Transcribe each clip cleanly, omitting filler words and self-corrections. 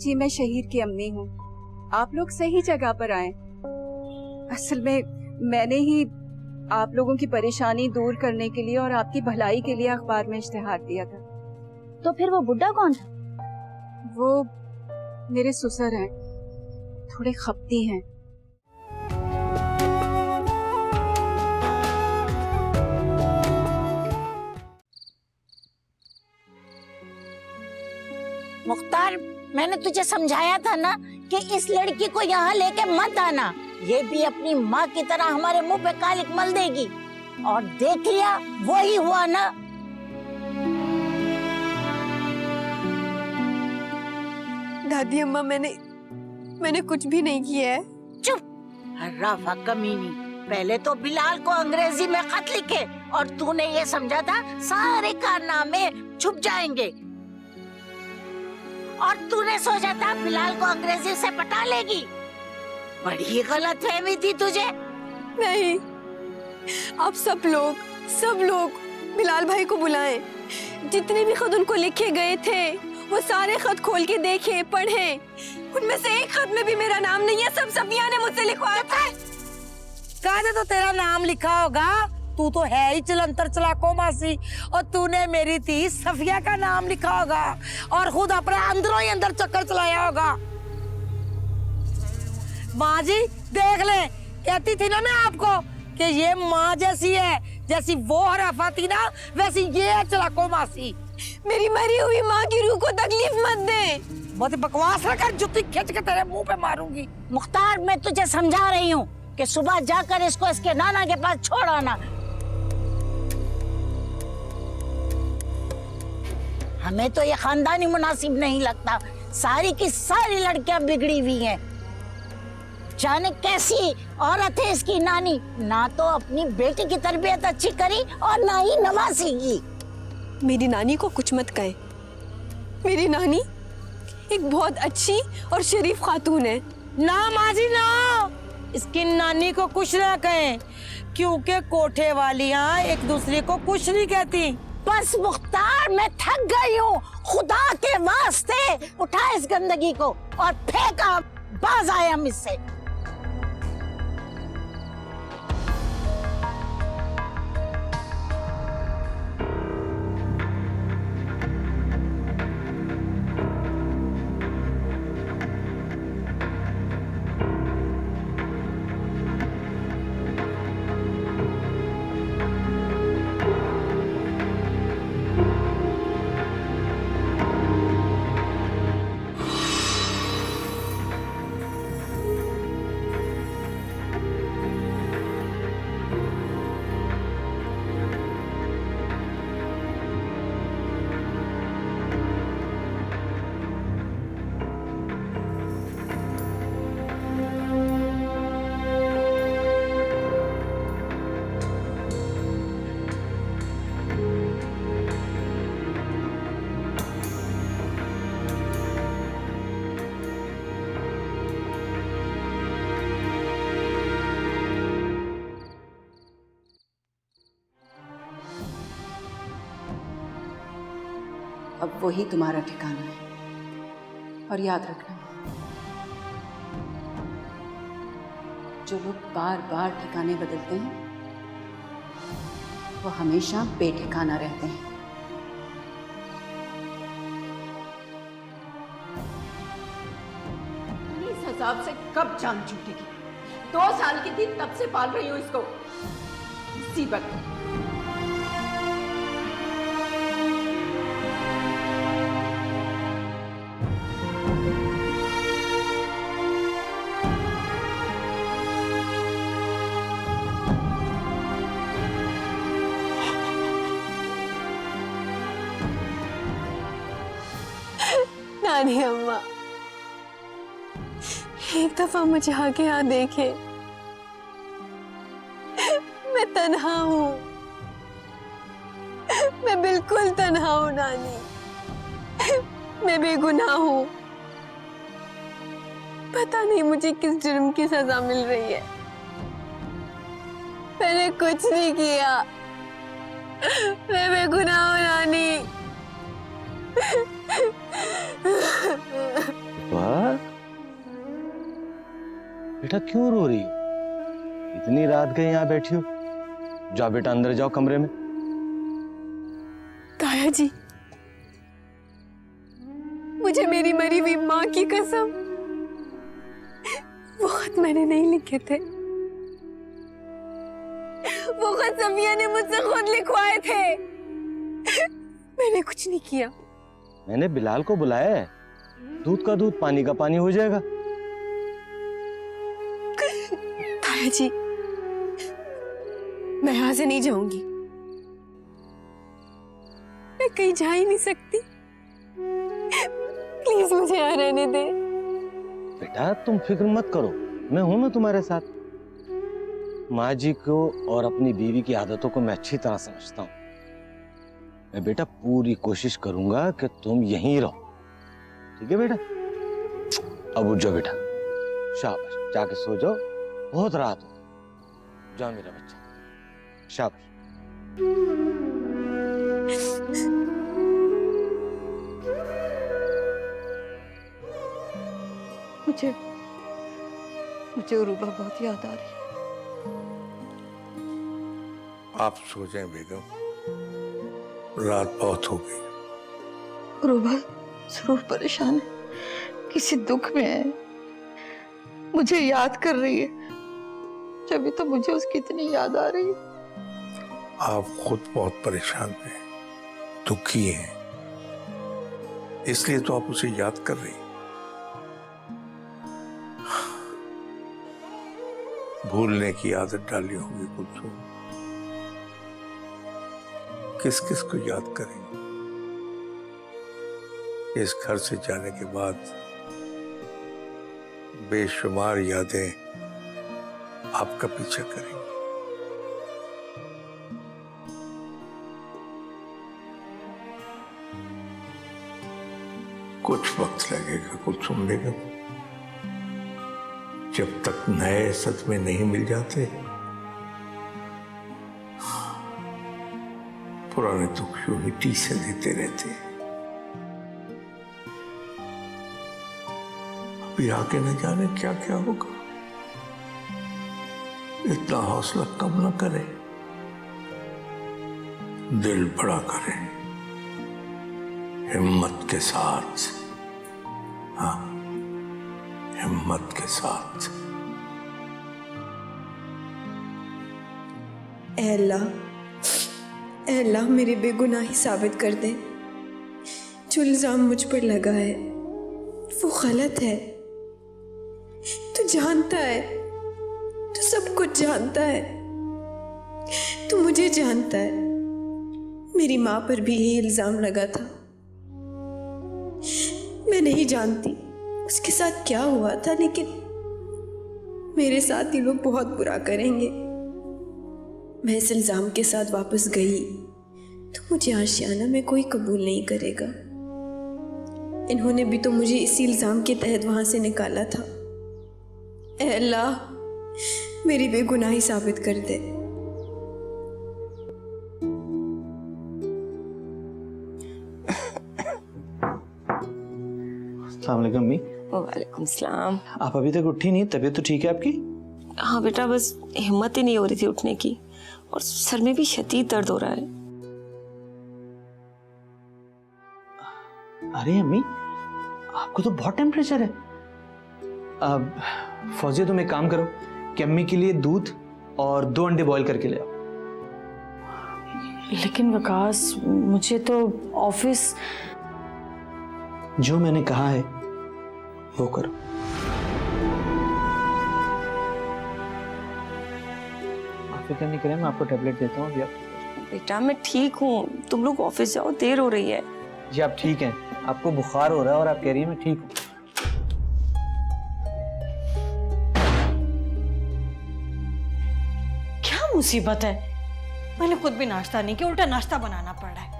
जी मैं शहीर की अम्मी हूँ। आप लोग सही जगह पर आए। असल में मैंने ही आप लोगों की परेशानी दूर करने के लिए और आपकी भलाई के लिए अखबार में इश्तिहार दिया था। तो फिर वो बुड्ढा कौन था? वो मेरे ससुर हैं, थोड़े खपती हैं। मुख्तार, मैंने तुझे समझाया था ना कि इस लड़की को यहाँ लेके मत आना। ये भी अपनी माँ की तरह हमारे मुंह पे कालिक मल देगी। और देख लिया, वही हुआ ना। दादी अम्मा, मैंने कुछ भी नहीं किया है। चुप, हर्राफा कमीनी। पहले तो बिलाल को अंग्रेजी में खत लिखे और तूने ये समझा था सारे कारनामे छुप जाएंगे। और तूने सोचा था बिलाल को अंग्रेजी से पटा लेगी। बड़ी गलतफहमी थी तुझे। नहीं, आप सब लोग बिलाल भाई को बुलाएं। जितने भी खत उनको लिखे गए थे वो सारे खत खोल के देखे, पढ़े। उनमें से एक खत में भी मेरा नाम नहीं है। सब सफिया ने मुझसे लिखवाया था। कहा तो तेरा नाम लिखा होगा। तू तो है ही चलंतर चलाको मासी। और तूने मेरी थी सफिया का नाम लिखा होगा और खुद अपने अंदरों ही अंदर चक्कर चलाया होगा। माँ जी देख ले, कहती थी ना मैं आपको कि ये माँ जैसी है, जैसी वो हराफा थी ना वैसी ये है चलाको मासी। मेरी मरी हुई माँ की रूह को तकलीफ मत दे। बहुत बकवास ना कर, जुत्ती खींच के तेरे मुंह पे मारूंगी। मुख्तार, मैं तुझे समझा रही हूँ कि सुबह जाकर इसको इसके नाना के पास छोड़ आना। हमें तो ये खानदानी मुनासिब नहीं लगता। सारी की सारी लड़कियां बिगड़ी हुई हैं। जाने कैसी औरत है इसकी नानी। ना तो अपनी बेटी की तरबियत अच्छी करी और ना ही नवाजेगी। मेरी नानी को कुछ मत कहे। मेरी नानी एक बहुत अच्छी और शरीफ खातून है। ना माँ जी ना, इसकी नानी को कुछ ना कहें, क्योंकि कोठे वालियां एक दूसरे को कुछ नहीं कहती। बस मुख्तार, मैं थक गई हूँ। खुदा के वास्ते उठा इस गंदगी को और फेंका। बाज आए हम इससे। अब वही तुम्हारा ठिकाना है। और याद रखना, जो लोग बार बार ठिकाने बदलते हैं वो हमेशा बेठिकाना रहते हैं। इस हिसाब से कब जान छूटेगी? 2 साल की थी तब से पाल रही हूँ इसको। मुसीबत। नानी अम्मा, एक दफा मुझे आके यहाँ देखे। मैं तन्हा हूँ, मैं बिल्कुल तन्हा हूँ नानी। मैं बेगुनाह हूँ। पता नहीं मुझे किस जुर्म की सजा मिल रही है। मैंने कुछ नहीं किया। मैं बेगुनाह हूँ नानी। वाह बेटा, क्यों रो रही हो? इतनी रात गई यहाँ बैठी हो। जाओ बेटा, अंदर जाओ कमरे में। ताया जी, मुझे मेरी मरी हुई माँ की कसम, वो खत मैंने नहीं लिखे थे। वो खत सफिया ने मुझसे खुद लिखवाए थे। मैंने कुछ नहीं किया। मैंने बिलाल को बुलाया है। दूध का दूध, पानी का पानी हो जाएगा। ताया जी, मैं यहाँ से नहीं जाऊंगी। मैं कहीं जा ही नहीं सकती। प्लीज मुझे यहाँ रहने दे। बेटा तुम फिक्र मत करो, मैं हूं ना तुम्हारे साथ। माँ जी को और अपनी बीवी की आदतों को मैं अच्छी तरह समझता हूँ। मैं बेटा पूरी कोशिश करूंगा कि तुम यहीं रहो। ठीक है बेटा? अब उठ जाओ बेटा, शाबाश, जाके सो जाओ, बहुत रात हो। जाओ मेरा बच्चा, शाबाश। मुझे उरूबा बहुत याद आ रही है। आप सो जाएं बेगम, रात बहुत हो गई। उरूबा जरूर परेशान है, किसी दुख में है, मुझे याद कर रही है। जब तो मुझे उसकी इतनी याद आ रही है। आप खुद बहुत परेशान हैं, दुखी हैं, इसलिए तो आप उसे याद कर रही हैं। भूलने की आदत डाली होगी कुलसुम। किस किस को याद करेंगे? इस घर से जाने के बाद बेशुमार यादें आपका पीछा करेंगी। कुछ वक्त लगेगा कुलसुम बेगम, जब तक नए सदमे नहीं मिल जाते पुराने दुख यूं ही टीसे देते रहते। अभी आगे न जाने क्या क्या होगा। इतना हौसला कम न करे, दिल बड़ा करे, हिम्मत के साथ। हाँ, हिम्मत के साथ। ऐ अल्लाह मेरी बेगुनाही साबित कर दे। जो इल्जाम मुझ पर लगा है वो गलत है। तू जानता है, तू सब कुछ जानता है, तू मुझे जानता है। मेरी माँ पर भी यही इल्जाम लगा था। मैं नहीं जानती उसके साथ क्या हुआ था, लेकिन मेरे साथ ही लोग बहुत बुरा करेंगे। मैं इस इल्जाम के साथ वापस गई तो मुझे आशियाना में कोई कबूल नहीं करेगा। इन्होंने भी तो मुझे इसी इल्जाम के तहत वहां से निकाला था। ऐ अल्लाह मेरी बेगुनाही साबित कर दे। अस्सलाम वालेकुम अम्मी। वालेकुम सलाम। आप अभी तक उठी नहीं? तबीयत तो ठीक है आपकी? हाँ बेटा, बस हिम्मत ही नहीं हो रही थी उठने की, और सर में भी शदीद दर्द हो रहा है। अरे अम्मी, आपको तो बहुत टेम्परेचर है। अब फौजिया, तुम एक काम करो कि अम्मी के लिए दूध और 2 अंडे बॉईल करके ले आओ। लेकिन विकास, मुझे तो ऑफिस। जो मैंने कहा है वो करो। आप फिक्र नहीं करें, मैं आपको टैबलेट देता हूँ। अभी आप बेटा मैं ठीक हूँ, तुम लोग ऑफिस जाओ, देर हो रही है। जी आप ठीक हैं, आपको बुखार हो रहा है और आप कह रही हैं मैं ठीक हूँ। क्या मुसीबत है? मैंने खुद भी नाश्ता नहीं किया, उल्टा नाश्ता बनाना पड़ रहा है।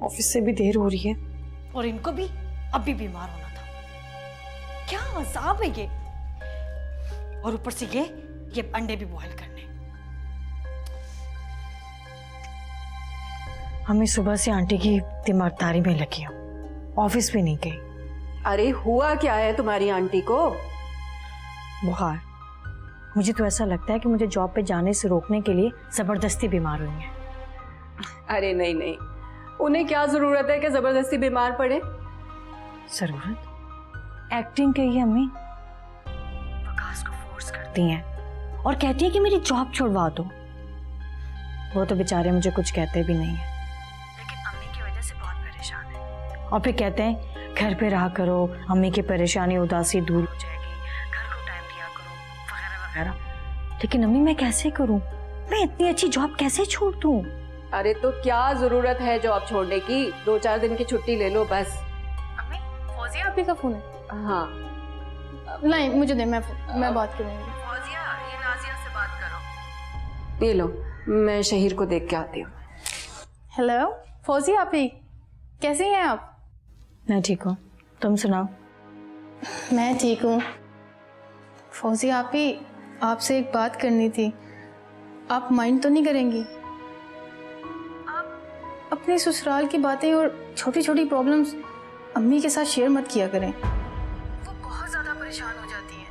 ऑफिस से भी देर हो रही है और इनको भी अभी बीमार होना था। क्या अजाब है ये। और ऊपर से ये अंडे भी बॉईल करने। हमें सुबह से आंटी की दिमागदारी में लगी हूँ, ऑफिस भी नहीं गई। अरे हुआ क्या है तुम्हारी आंटी को? बुखार। मुझे तो ऐसा लगता है कि मुझे जॉब पे जाने से रोकने के लिए जबरदस्ती बीमार हुई है। अरे नहीं नहीं, उन्हें क्या जरूरत है कि जबरदस्ती बीमार पड़े? जरूरत? एक्टिंग की है अम्मी। वकास को फोर्स करती हैं और कहती है कि मेरी जॉब छुड़वा दो। वो तो बेचारे मुझे कुछ कहते भी नहीं है, लेकिन अम्मी की वजह से बहुत परेशान है। और फिर कहते हैं घर पे रहा करो, अम्मी की परेशानी उदासी दूर हो जाएगी, घर को टाइम दिया करो, वगैरह वगैरह। लेकिन अम्मी मैं कैसे करूं? मैं इतनी अच्छी जॉब कैसे छोड़ दूं? अरे तो क्या जरूरत है जॉब छोड़ने की? 2-4 दिन की छुट्टी ले लो बस। अम्मी, फौजिया आप ही का फोन है? हाँ नहीं, मुझे दे, मैं बात करूंगी। फौजिया, ये नाजिया से बात करो। ये लो, मैं शहीर को देख के आती हूँ। हेलो फौजिया आप ही, कैसी हैं आप? मैं ठीक हूँ, तुम सुनाओ। मैं ठीक हूँ। फौजिया आप ही, आपसे एक बात करनी थी, आप माइंड तो नहीं करेंगी? आप अपने ससुराल की बातें और छोटी छोटी प्रॉब्लम्स अम्मी के साथ शेयर मत किया करें। वो बहुत ज़्यादा परेशान हो जाती हैं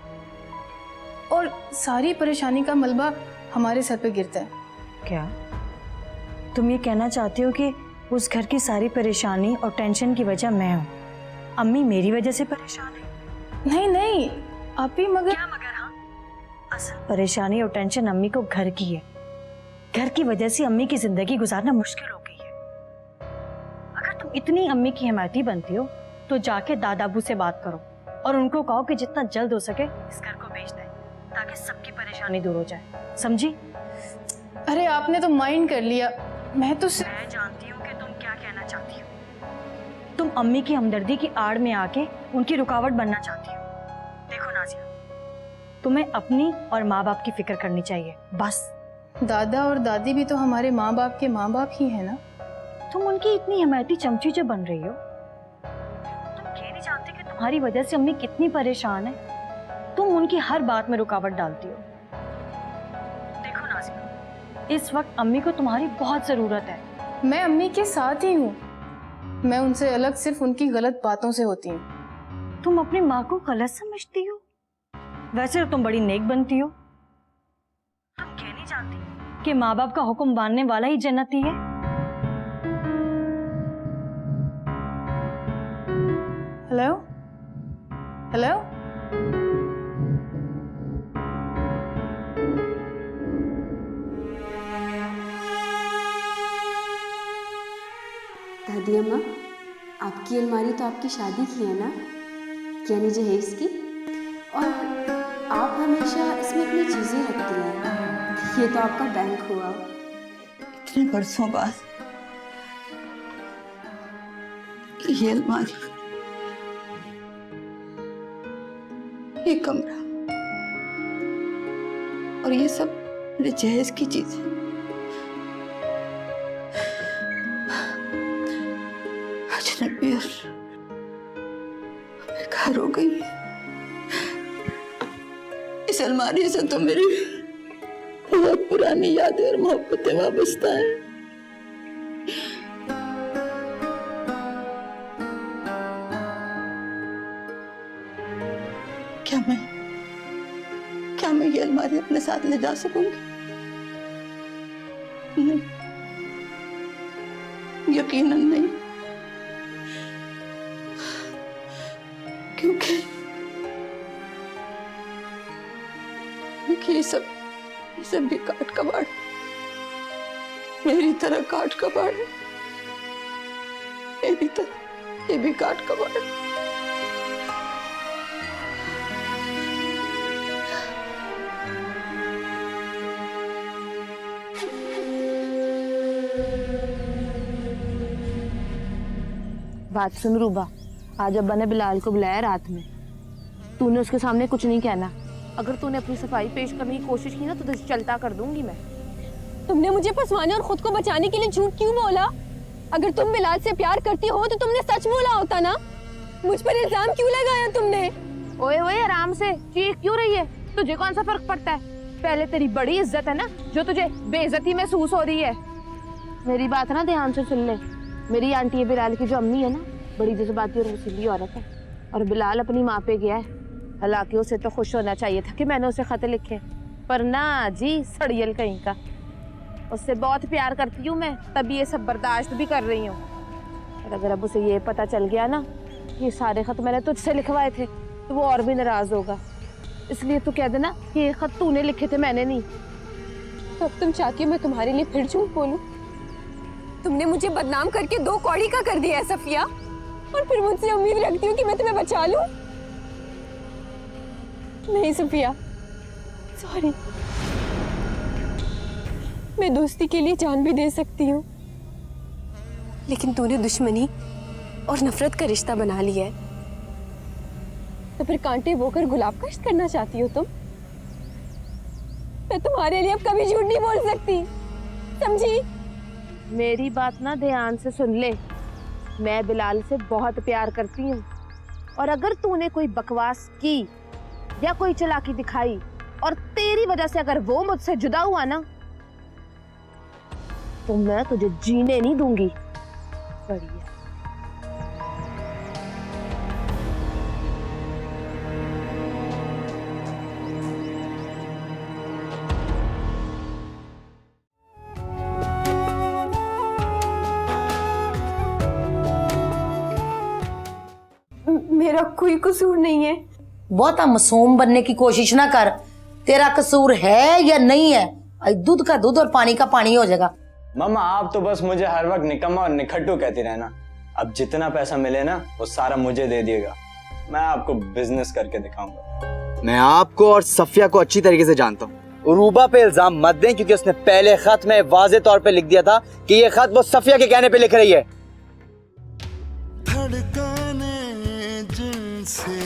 और सारी परेशानी का मलबा हमारे सर पे गिरता है। क्या तुम ये कहना चाहती हो कि उस घर की सारी परेशानी और टेंशन की वजह मैं हूँ? अम्मी मेरी वजह से परेशान है? नहीं नहीं आप ही, मगर क्या मगर? हाँ, असल परेशानी और टेंशन अम्मी को घर की है। घर की वजह से अम्मी की जिंदगी गुजारना मुश्किल हो गई है। अगर तुम इतनी अम्मी की हिमायती बनती हो तो जाके दादाबू से बात करो और उनको कहो कि जितना जल्द हो सके इस घर को बेच दें, ताकि सबकी परेशानी दूर हो जाए। समझी? अरे आपने तो माइंड कर लिया। मैं जानती हूँ कि तुम क्या कहना चाहती हो। तुम अम्मी की हमदर्दी की आड़ में आके उनकी रुकावट बनना चाहती हो। देखो नाजिया, तुम्हें अपनी और माँ बाप की फिक्र करनी चाहिए बस। दादा और दादी भी तो हमारे माँ बाप के माँ बाप ही है ना। तुम उनकी इतनी हिमायती चमची जो बन रही हो, तुम ये नहीं जानते कि तुम्हारी वजह से अम्मी कितनी परेशान है। तुम उनकी हर बात में रुकावट डालती हो। देखो नाजिया, इस वक्त अम्मी को तुम्हारी बहुत जरूरत है। मैं अम्मी के साथ ही हूँ, मैं उनसे अलग सिर्फ उनकी गलत बातों से होती हूँ। तुम अपनी माँ को गलत समझती हो? वैसे तो तुम बड़ी नेक बनती हो। तुम ये नहीं जानती कि माँ बाप का हुक्म मानने वाला ही जन्नती है। हेलो हेलो, दादी अम्मा, आपकी अलमारी तो आपकी शादी की है ना, यानी जहेज की, और आप हमेशा इसमें अपनी चीज़ें रखती हैं। ये तो आपका बैंक हुआ। इतने बरसों बाद ये अलमारी, ये कमरा और ये सब मेरे जहेज की चीजें। अजनबी और बेकार हो गई है। इस अलमारी से तो मेरी बहुत पुरानी यादें और मोहब्बतें वाबस्ता है। क्या मैं ये अलमारी अपने साथ ले जा सकूंगी? नहीं, यकीनन नहीं, क्योंकि ये सब भी काट कबाड़, मेरी तरह काट कबाड़, मेरी तरह ये भी काट कबाड़। बात सुन रूबा, आज अब्बा ने बिलाल को बुलाया रात में। तूने उसके सामने कुछ नहीं कहना। अगर तूने अपनी सफाई पेश करने की कोशिश की ना तो चलता कर दूंगी मैं। तुमने मुझे फंसवाने और खुद को बचाने के लिए झूठ क्यों बोला? अगर तुम बिलाल से प्यार करती हो तो तुमने सच बोला होता ना। मुझ पर इल्जाम क्यों लगाया तुमने? ओए ओए आराम से, चीख क्यों रही है? तुझे कौन सा फर्क पड़ता है? पहले तेरी बड़ी इज्जत है ना, जो तुझे बेइज्जती महसूस हो रही है। मेरी बात ना ध्यान से सुन ले। मेरी आंटी बिलाल की जो अम्मी है ना, बड़ी जज्बाती और वसीली औरत है। और बिलाल अपनी माँ पे गया है। हालांकि उसे तो खुश होना चाहिए था कि मैंने उसे खत लिखे, पर ना जी, सड़ियल कहीं का। उससे बहुत प्यार करती हूँ मैं, तभी ये सब बर्दाश्त भी कर रही हूँ। और अगर अब उसे ये पता चल गया ना कि ये सारे खत मैंने तुझसे लिखवाए थे, तो वो और भी नाराज होगा। इसलिए तू कह देना कि ये खत तूने लिखे थे, मैंने नहीं। तो अब तुम चाहती हो मैं तुम्हारे लिए फिर झूठ बोलूं? तुमने मुझे बदनाम करके 2 कौड़ी का कर दिया है सफिया, और फिर मुझसे उम्मीद रखती हूँ कि मैं तुम्हें बचा लूं? नहीं सफिया, सॉरी। मैं दोस्ती के लिए जान भी दे सकती हूँ, लेकिन तूने दुश्मनी और नफरत का रिश्ता बना लिया है, तो फिर कांटे बोकर गुलाब कश्त करना चाहती हो तुम? मैं तुम्हारे लिए अब कभी झूठ नहीं बोल सकती, समझी? मेरी बात ना ध्यान से सुन ले। मैं बिलाल से बहुत प्यार करती हूँ, और अगर तूने कोई बकवास की या कोई चालाकी दिखाई और तेरी वजह से अगर वो मुझसे जुदा हुआ ना, तो मैं तुझे जीने नहीं दूंगी। बढ़िया। मेरा कोई कसूर नहीं है। बहुत मासूम बनने की कोशिश ना कर। तेरा कसूर है या नहीं है, दूध का दूध और पानी का पानी हो जाएगा। मम्मा आप तो बस मुझे हर वक्त निकम्मा और निखट्टू कहती रहना। अब जितना पैसा मिले ना वो सारा मुझे दे दिएगा, मैं आपको बिजनेस करके दिखाऊंगा। मैं आपको और सफिया को अच्छी तरीके से जानता हूँ। रूबा पे इल्जाम मत दें, क्योंकि उसने पहले खत में वाज़े तौर पे लिख दिया था कि ये खत वो सफिया के कहने पे लिख रही है। धड़कने जिनसे